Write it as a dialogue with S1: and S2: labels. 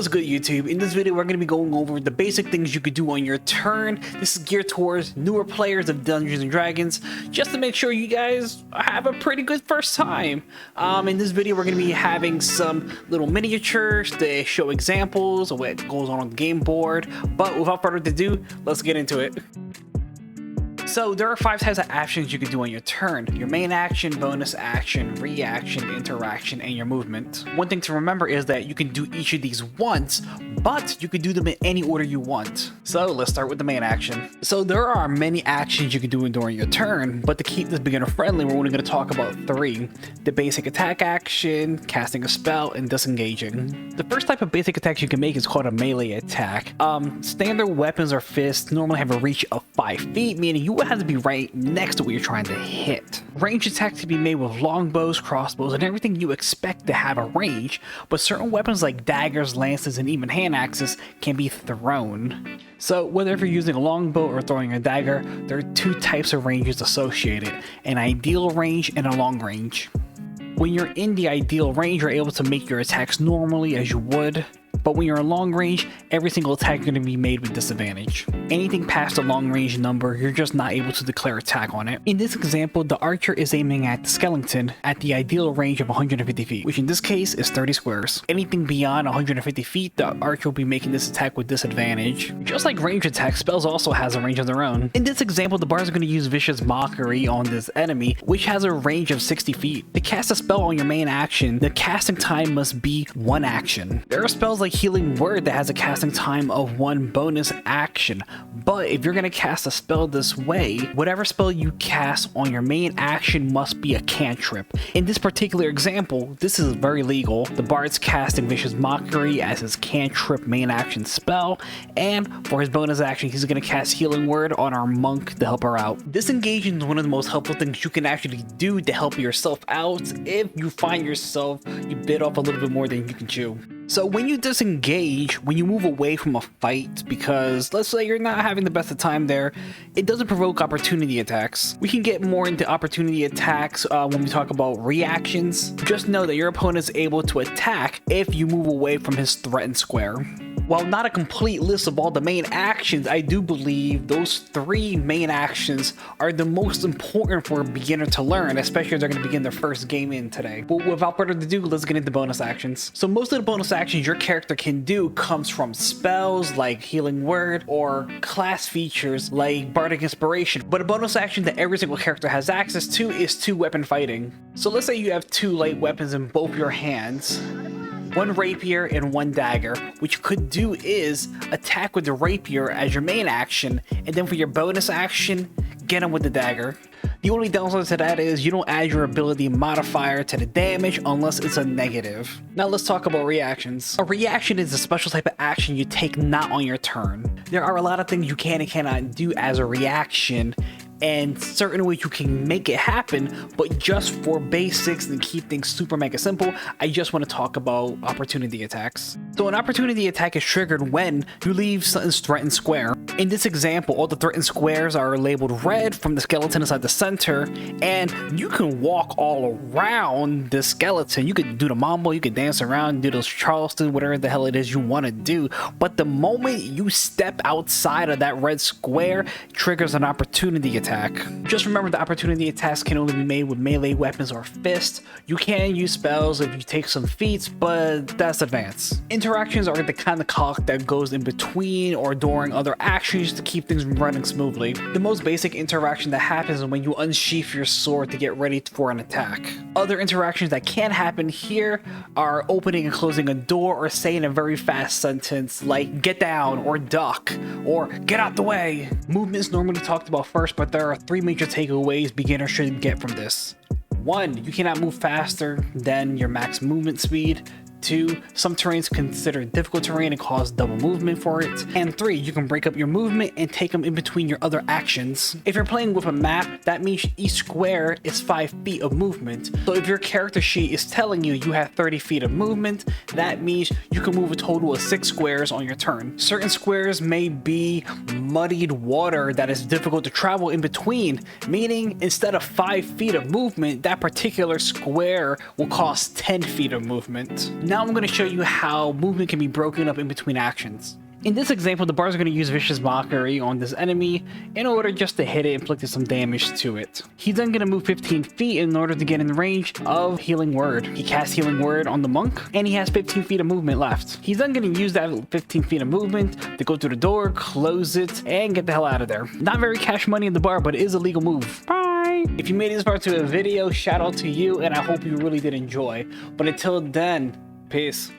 S1: What's good, YouTube? In this video we're going to be going over the basic things you could do on your turn. This is geared towards newer players of Dungeons and Dragons, just to make sure you guys have a pretty good first time. In this video we're going to be having some little miniatures to show examples of what goes on the game board, but without further ado, let's get into it. So there are 5 types of actions you can do on your turn: your main action, bonus action, reaction, interaction, and your movement. One thing to remember is that you can do each of these once, but you can do them in any order you want. So let's start with the main action. So there are many actions you can do during your turn, but to keep this beginner friendly, we're only going to talk about 3. The basic attack action, casting a spell, and disengaging. The first type of basic attack you can make is called a melee attack. Standard weapons or fists normally have a reach of 5 feet, meaning you have to be right next to what you're trying to hit. Range attacks can be made with longbows, crossbows, and everything you expect to have a range, but certain weapons like daggers, lances, and even hand axes can be thrown. So whether you're using a longbow or throwing a dagger, there are 2 types of ranges associated: an ideal range and a long range. When you're in the ideal range, you're able to make your attacks normally as you would, but when you're in long range, every single attack is going to be made with disadvantage. Anything past the long range number, you're just not able to declare attack on it. In this example, the archer is aiming at the skeleton at the ideal range of 150 feet, which in this case is 30 squares. Anything beyond 150 feet, the archer will be making this attack with disadvantage. Just like range attacks, spells also has a range of their own. In this example, the bard is going to use Vicious Mockery on this enemy, which has a range of 60 feet. To cast a spell on your main action, the casting time must be 1 action. There are spells like Healing Word that has a casting time of 1 bonus action, but if you're going to cast a spell this way, whatever spell you cast on your main action must be a cantrip. In this particular example, this is very legal. The bard's casting Vicious Mockery as his cantrip main action spell, and for his bonus action he's going to cast Healing Word on our monk to help her out. Disengaging is one of the most helpful things you can actually do to help yourself out if you find yourself you bit off a little bit more than you can chew. So when you disengage, when you move away from a fight, because let's say you're not having the best of time there, it doesn't provoke opportunity attacks. We can get more into opportunity attacks when we talk about reactions. Just know that your opponent is able to attack if you move away from his threatened square. While not a complete list of all the main actions, I do believe those 3 main actions are the most important for a beginner to learn, especially if they're going to begin their first game in today. But without further ado, let's get into bonus actions. So most of the bonus actions your character can do comes from spells like Healing Word or class features like Bardic Inspiration. But a bonus action that every single character has access to is 2-weapon fighting. So let's say you have 2 light weapons in both your hands. 1 rapier and 1 dagger. What you could do is attack with the rapier as your main action, and then for your bonus action, get him with the dagger. The only downside to that is you don't add your ability modifier to the damage unless it's a negative. Now let's talk about reactions. A reaction is a special type of action you take not on your turn. There are a lot of things you can and cannot do as a reaction, and certain ways you can make it happen, but just for basics and keep things super mega simple, I just want to talk about opportunity attacks. So an opportunity attack is triggered when you leave something's threatened square. In this example, all the threatened squares are labeled red from the skeleton inside the center, and you can walk all around the skeleton. You could do the mambo, you could dance around, do those Charleston, whatever the hell it is you want to do, but the moment you step outside of that red square, triggers an opportunity attack. Just remember, the opportunity attacks can only be made with melee weapons or fists. You can use spells if you take some feats, but that's advanced. Interactions are the kind of clock that goes in between or during other actions to keep things running smoothly. The most basic interaction that happens is when you unsheath your sword to get ready for an attack. Other interactions that can happen here are opening and closing a door, or saying a very fast sentence like get down or duck or get out the way. Movement is normally talked about first, but there are 3 major takeaways beginners should get from this. 1, you cannot move faster than your max movement speed. 2, some terrains considered difficult terrain and cause double movement for it. And 3, you can break up your movement and take them in between your other actions. If you're playing with a map, that means each square is 5 feet of movement. So if your character sheet is telling you you have 30 feet of movement, that means you can move a total of 6 squares on your turn. Certain squares may be muddied water that is difficult to travel in between, meaning instead of 5 feet of movement, that particular square will cost 10 feet of movement. Now I'm going to show you how movement can be broken up in between actions. In this example, the bars are going to use Vicious Mockery on this enemy in order just to hit it, inflicting some damage to it. He's then going to move 15 feet in order to get in range of Healing Word. He casts Healing Word on the monk, and he has 15 feet of movement left. He's then going to use that 15 feet of movement to go through the door, close it, and get the hell out of there. Not very cash money in the bar, but it is a legal move. Bye! If you made it this far to a video, shout out to you, and I hope you really did enjoy. But until then, peace.